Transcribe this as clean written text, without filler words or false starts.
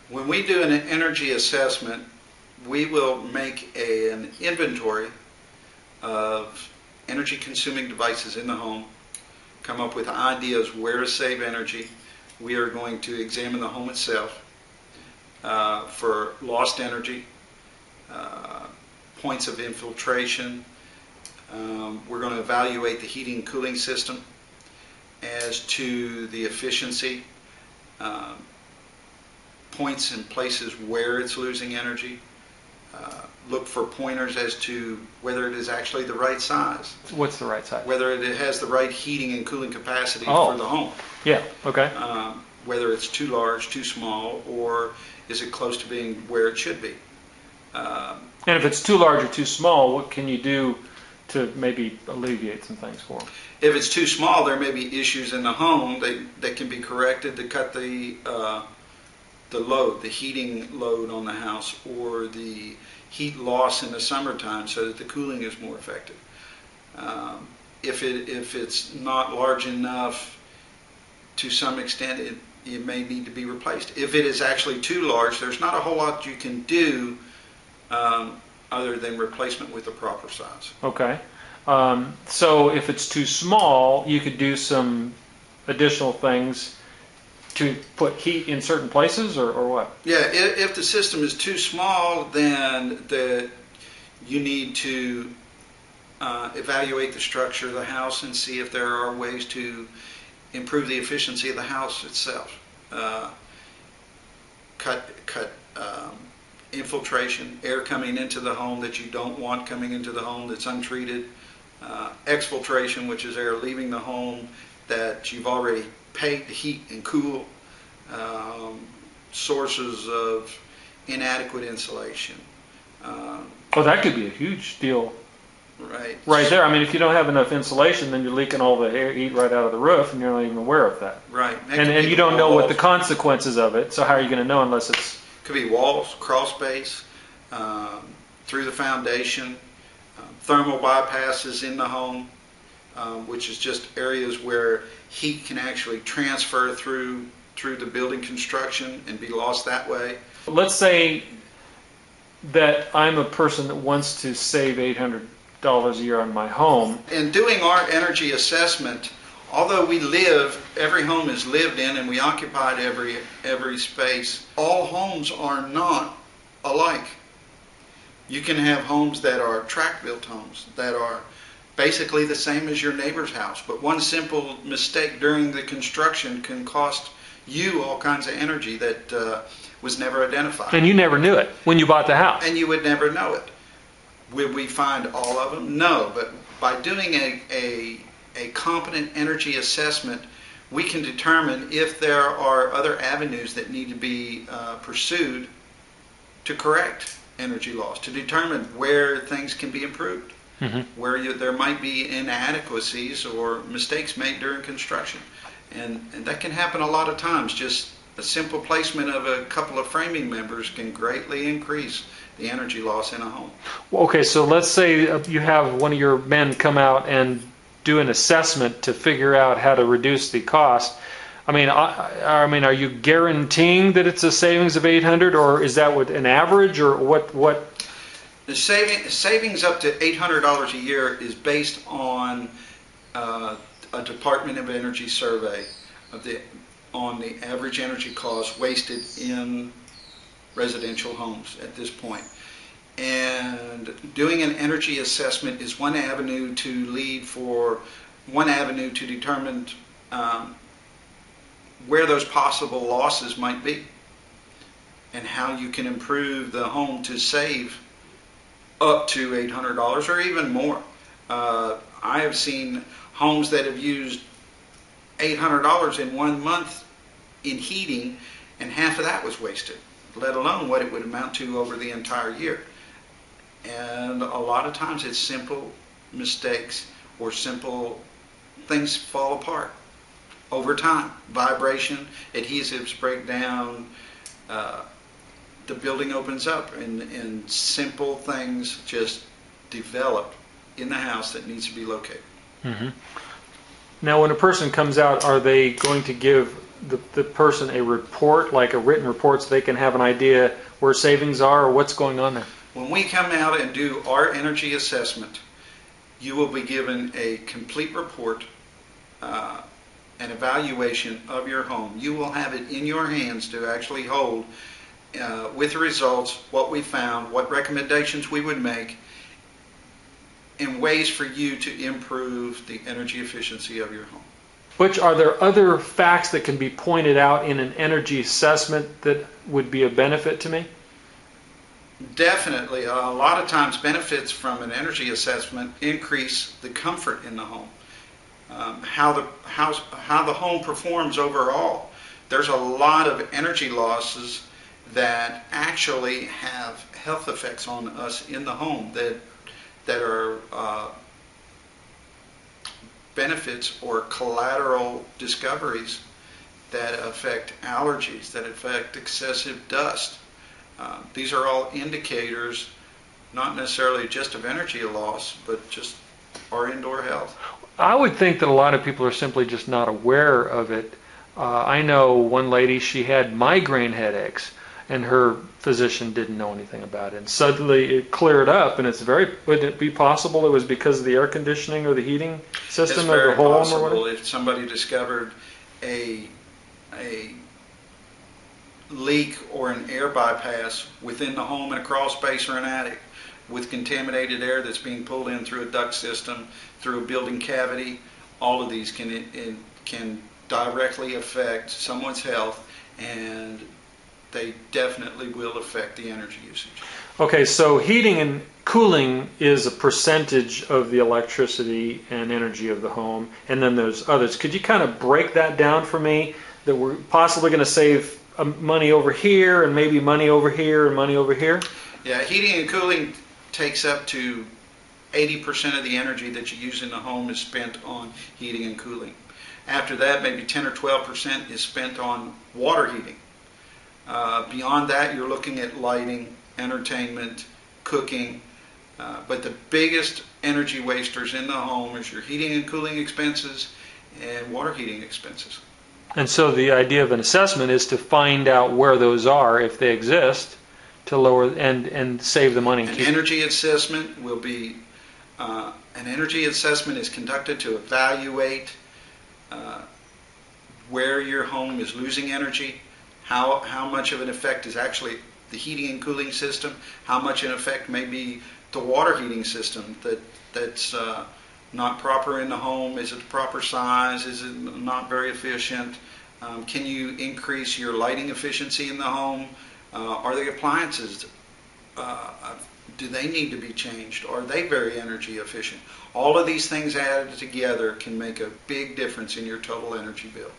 When we do an energy assessment, we will make an inventory of energy consuming devices in the home, come up with ideas where to save energy. We are going to examine the home itself for lost energy, points of infiltration. We're going to evaluate the heating and cooling system as to the efficiency, points and places where it's losing energy. Look for pointers as to whether it is actually the right size. What's the right size? Whether it has the right heating and cooling capacity for the home. Yeah, okay. Whether it's too large, too small, or is it close to being where it should be. And if it's too large or too small, what can you do to maybe alleviate some things for them? If it's too small, there may be issues in the home that can be corrected to cut the load, the heating load on the house, or the heat loss in the summertime so that the cooling is more effective. If it's not large enough, to some extent it may need to be replaced. If it is actually too large, there's not a whole lot you can do other than replacement with the proper size. Okay. So if it's too small, you could do some additional things to put heat in certain places, or what? Yeah, if the system is too small, then you need to evaluate the structure of the house and see if there are ways to improve the efficiency of the house itself. Cut infiltration, air coming into the home that you don't want coming into the home that's untreated. Exfiltration, which is air leaving the home that you've already paid to heat and cool. Sources of inadequate insulation. That could be a huge deal. Right there. I mean, if you don't have enough insulation, then you're leaking all the heat right out of the roof, and you're not even aware of that. Right. And you don't know what the consequences of it, so how are you going to know unless it's... Could be walls, crawl space, through the foundation, thermal bypasses in the home, which is just areas where heat can actually transfer through the building construction and be lost that way. Let's say that I'm a person that wants to save $800 a year on my home. In doing our energy assessment, although every home is lived in and we occupied every space, all homes are not alike. You can have homes that are tract-built homes that are basically the same as your neighbor's house, but one simple mistake during the construction can cost you all kinds of energy that was never identified. And you never knew it when you bought the house. And you would never know it. Would we find all of them? No, but by doing a competent energy assessment, we can determine if there are other avenues that need to be pursued to correct energy loss, to determine where things can be improved, where there might be inadequacies or mistakes made during construction. And that can happen a lot of times. Just a simple placement of a couple of framing members can greatly increase the energy loss in a home. Okay, so let's say you have one of your men come out and do an assessment to figure out how to reduce the cost. I mean, are you guaranteeing that it's a savings of $800, or is that what an average, or what? The savings up to $800 a year is based on a Department of Energy survey on the average energy cost wasted in residential homes at this point. And doing an energy assessment is one avenue to determine where those possible losses might be and how you can improve the home to save up to $800 or even more. I have seen homes that have used $800 in 1 month in heating, and half of that was wasted, let alone what it would amount to over the entire year. And a lot of times it's simple mistakes or simple things fall apart over time. Vibration, adhesives break down, the building opens up, and simple things just develop in the house that needs to be located. Now, when a person comes out, are they going to give the person a report, like a written report, so they can have an idea where savings are or what's going on there? When we come out and do our energy assessment, you will be given a complete report, an evaluation of your home. You will have it in your hands to actually hold with the results, what we found, what recommendations we would make, and ways for you to improve the energy efficiency of your home. Butch, are there other facts that can be pointed out in an energy assessment that would be a benefit to me? Definitely. A lot of times benefits from an energy assessment increase the comfort in the home. How the home performs overall. There's a lot of energy losses that actually have health effects on us in the home that are benefits or collateral discoveries that affect allergies, that affect excessive dust. These are all indicators, not necessarily just of energy loss, but just our indoor health. I would think that a lot of people are simply just not aware of it. I know one lady, she had migraine headaches, and her physician didn't know anything about it. And suddenly it cleared up, and would it be possible it was because of the air conditioning or the heating system of the home or whatever? It's very possible if somebody discovered a leak or an air bypass within the home in a crawl space or an attic with contaminated air that's being pulled in through a duct system, through a building cavity. All of these can directly affect someone's health, and they definitely will affect the energy usage. Okay, so heating and cooling is a percentage of the electricity and energy of the home, and then there's others. Could you kind of break that down for me, that we're possibly going to save money over here and maybe money over here and money over here? Yeah, heating and cooling takes up to 80% of the energy that you use in the home is spent on heating and cooling. After that, maybe 10 or 12% is spent on water heating. Beyond that, you're looking at lighting, entertainment, cooking. But the biggest energy wasters in the home is your heating and cooling expenses and water heating expenses. And so the idea of an assessment is to find out where those are, if they exist, to lower and save the money. An energy assessment will be an energy assessment is conducted to evaluate where your home is losing energy, how much of an effect is actually the heating and cooling system, how much an effect may be the water heating system that's not proper in the home. Is it the proper size? Is it not very efficient? Can you increase your lighting efficiency in the home? Are the appliances, do they need to be changed? Are they very energy efficient? All of these things added together can make a big difference in your total energy bill.